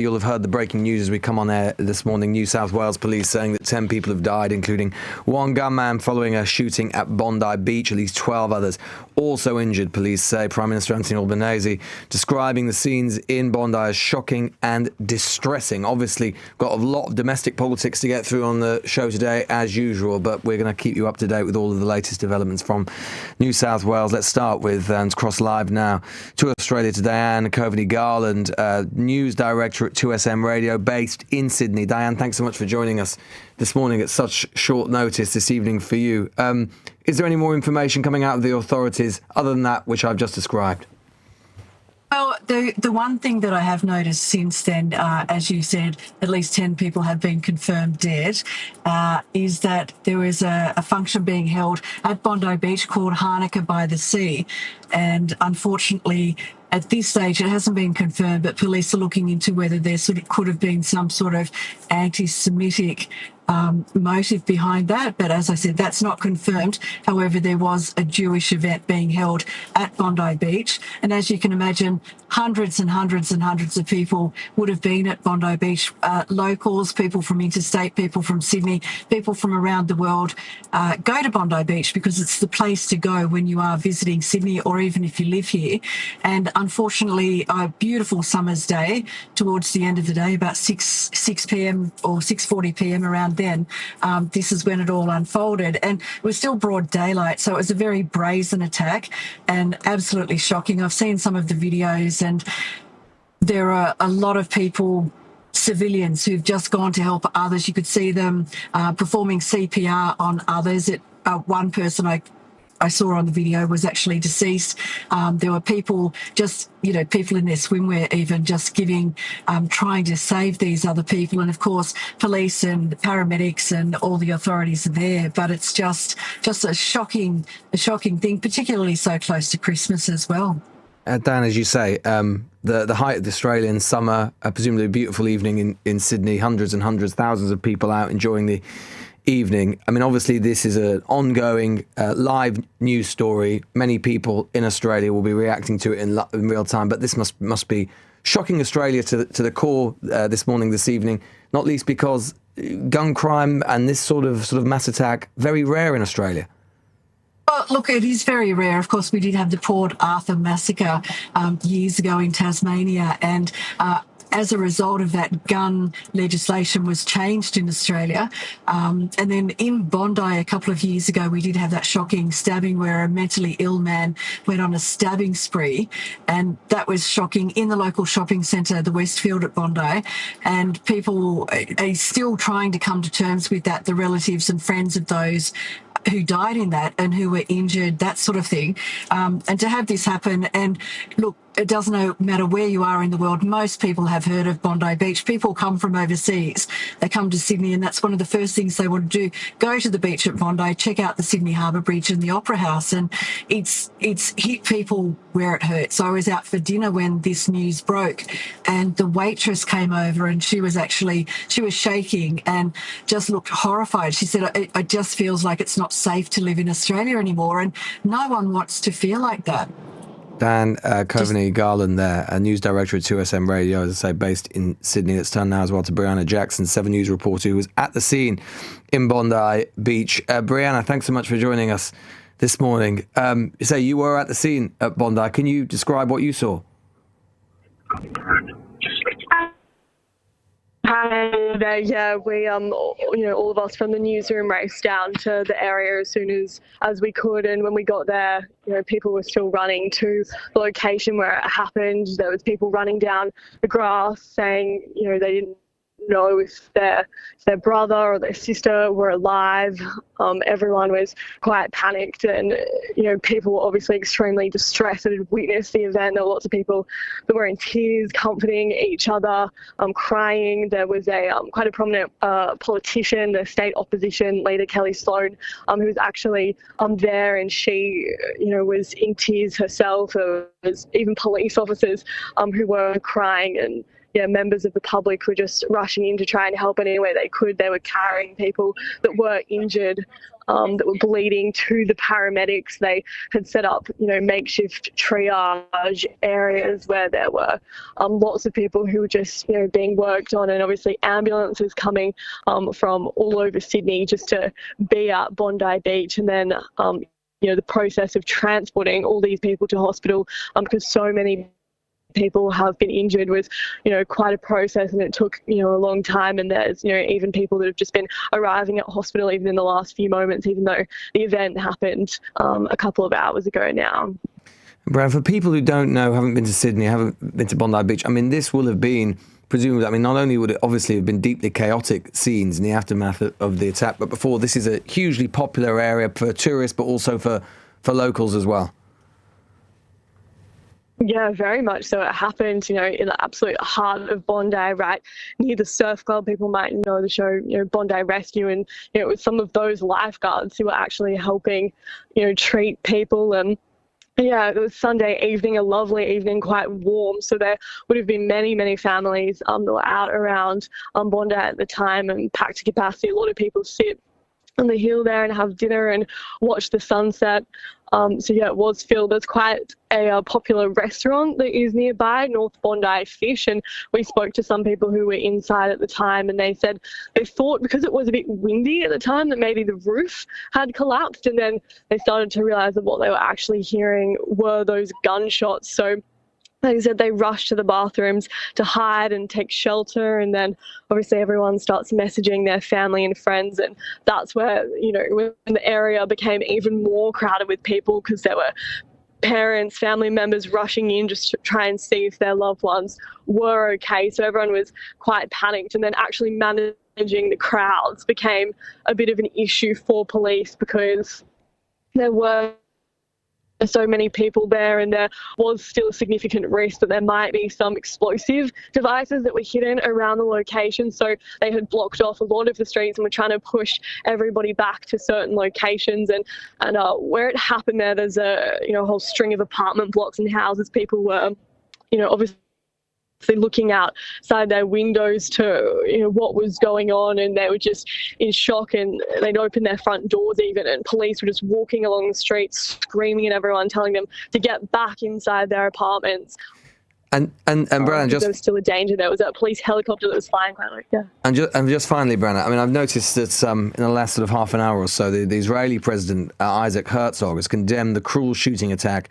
You'll have heard the breaking news as we come on air this morning. New South Wales police saying that 10 people have died, including one gunman following a shooting at Bondi Beach. At least 12 others also injured, police say. Prime Minister Anthony Albanese describing the scenes in Bondi as shocking and distressing. Obviously, got a lot of domestic politics to get through on the show today, as usual, but we're going to keep you up to date with all of the latest developments from New South Wales. Let's start with, and cross live now to Australia to Diane Coveney-Garland, news director at 2SM Radio based in Sydney. Diane, thanks so much for joining us this morning at such short notice this evening for you. Is there any more information coming out of the authorities other than that which I've just described? Well, the one thing that I have noticed since then, as you said, at least 10 people have been confirmed dead, is that there is a function being held at Bondi Beach called Hanukkah by the Sea. And unfortunately, at this stage, it hasn't been confirmed, but police are looking into whether there could have been some sort of anti-Semitic motive behind that. But as I said, that's not confirmed. However, there was a Jewish event being held at Bondi Beach. And as you can imagine, hundreds and hundreds and hundreds of people would have been at Bondi Beach, locals, people from interstate, people from Sydney, people from around the world go to Bondi Beach because it's the place to go when you are visiting Sydney or even if you live here. And unfortunately, a beautiful summer's day towards the end of the day, about 6 p.m. or 6:40 p.m. around then, this is when it all unfolded. And it was still broad daylight, so it was a very brazen attack and absolutely shocking. I've seen some of the videos, and there are a lot of people, civilians, who've just gone to help others. You could see them performing CPR on others. One person I saw on the video was actually deceased. There were people people in their swimwear even just trying to save these other people. And of course, police and paramedics and all the authorities are there. But it's just a shocking thing, particularly so close to Christmas as well. Dan, as you say, the height of the Australian summer, presumably a beautiful evening in Sydney, hundreds and hundreds, thousands of people out enjoying the evening. I mean, obviously, this is an ongoing live news story. Many people in Australia will be reacting to it in real time, but this must be shocking Australia to the core this evening, not least because gun crime and this sort of mass attack, very rare in Australia. Well, look, it is very rare. Of course, we did have the Port Arthur massacre years ago in Tasmania, and as a result of that, gun legislation was changed in Australia. And then in Bondi a couple of years ago, we did have that shocking stabbing where a mentally ill man went on a stabbing spree. And that was shocking in the local shopping centre, the Westfield at Bondi. And people are still trying to come to terms with that, the relatives and friends of those who died in that and who were injured, that sort of thing. And to have this happen, and look, it doesn't matter where you are in the world, most people have heard of Bondi Beach. People come from overseas. They come to Sydney, and that's one of the first things they want to do. Go to the beach at Bondi, check out the Sydney Harbour Bridge and the Opera House, and it's hit people where it hurts. I was out for dinner when this news broke, and the waitress came over, and she was shaking and just looked horrified. She said, it just feels like it's not safe to live in Australia anymore, and no one wants to feel like that. Dan Coveney-Garland there, a news director at 2SM Radio, as I say, based in Sydney. Let's turn now as well to Brianna Jackson, 7 News reporter who was at the scene in Bondi Beach. Brianna, thanks so much for joining us this morning. You say you were at the scene at Bondi. Can you describe what you saw? Hi there. Yeah, we all of us from the newsroom raced down to the area as soon as we could, and when we got there, people were still running to the location where it happened. There was people running down the grass saying, they didn't know if their brother or their sister were alive. Everyone was quite panicked, and people were obviously extremely distressed that had witnessed the event. There were lots of people that were in tears, comforting each other, crying. There was quite a prominent politician, the state opposition leader Kelly Sloan, who was actually there, and she was in tears herself. There was even police officers who were crying, and members of the public were just rushing in to try and help any way they could. They were carrying people that were injured that were bleeding to the paramedics. They had set up, makeshift triage areas where there were lots of people who were just, being worked on, and obviously ambulances coming from all over Sydney just to be at Bondi Beach, and then the process of transporting all these people to hospital because so many people have been injured was, quite a process, and it took, a long time. And there's, even people that have just been arriving at hospital even in the last few moments, even though the event happened a couple of hours ago now. Brad, for people who don't know, haven't been to Sydney, haven't been to Bondi Beach, this will have been, presumably, not only would it obviously have been deeply chaotic scenes in the aftermath of the attack, but before, this is a hugely popular area for tourists, but also for locals as well. Yeah, very much so. It happened, in the absolute heart of Bondi, right near the surf club. People might know the show, Bondi Rescue, and it was some of those lifeguards who were actually helping, treat people. And yeah, it was Sunday evening, a lovely evening, quite warm. So there would have been many, many families that were out around Bondi at the time, and packed to capacity. A lot of people sit on the hill there and have dinner and watch the sunset. So yeah, it was filled. There's quite a popular restaurant that is nearby, North Bondi Fish, and we spoke to some people who were inside at the time, and they said they thought because it was a bit windy at the time that maybe the roof had collapsed, and then they started to realise that what they were actually hearing were those gunshots. So like I said, they rush to the bathrooms to hide and take shelter, and then obviously everyone starts messaging their family and friends, and that's where, when the area became even more crowded with people, because there were parents, family members rushing in just to try and see if their loved ones were okay. So everyone was quite panicked, and then actually managing the crowds became a bit of an issue for police because there were so many people there, and there was still a significant risk that there might be some explosive devices that were hidden around the location. So they had blocked off a lot of the streets and were trying to push everybody back to certain locations. And where it happened there's a whole string of apartment blocks and houses. People were obviously looking outside their windows to what was going on, and they were just in shock, and they'd open their front doors even, and police were just walking along the streets screaming at everyone, telling them to get back inside their apartments. And Brenna, just there was still a danger. There was a police helicopter that was flying quite like, yeah. And just finally, Brenna, I've noticed that in the last sort of half an hour or so, the Israeli president Isaac Herzog has condemned the cruel shooting attack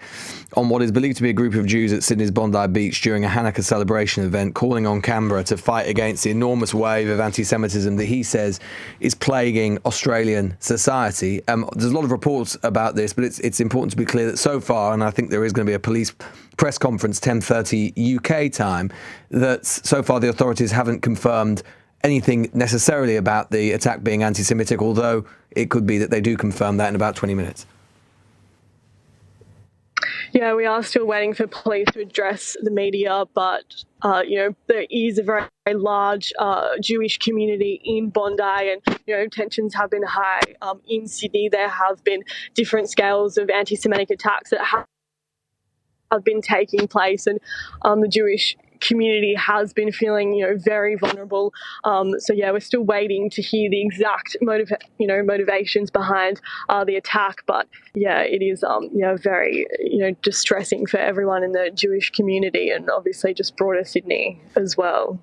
on what is believed to be a group of Jews at Sydney's Bondi Beach during a Hanukkah celebration event, calling on Canberra to fight against the enormous wave of anti-Semitism that he says is plaguing Australian society. There's a lot of reports about this, but it's important to be clear that so far, and I think there is going to be a police press conference 10:30 UK time, that so far the authorities haven't confirmed anything necessarily about the attack being anti-Semitic, although it could be that they do confirm that in about 20 minutes. Yeah, we are still waiting for police to address the media, but there is a very, very large Jewish community in Bondi, and tensions have been high in Sydney. There have been different scales of anti-Semitic attacks that have been taking place, and the Jewish community has been feeling very vulnerable. So yeah, we're still waiting to hear the exact motivations behind the attack, but yeah, it is very distressing for everyone in the Jewish community, and obviously just broader Sydney as well.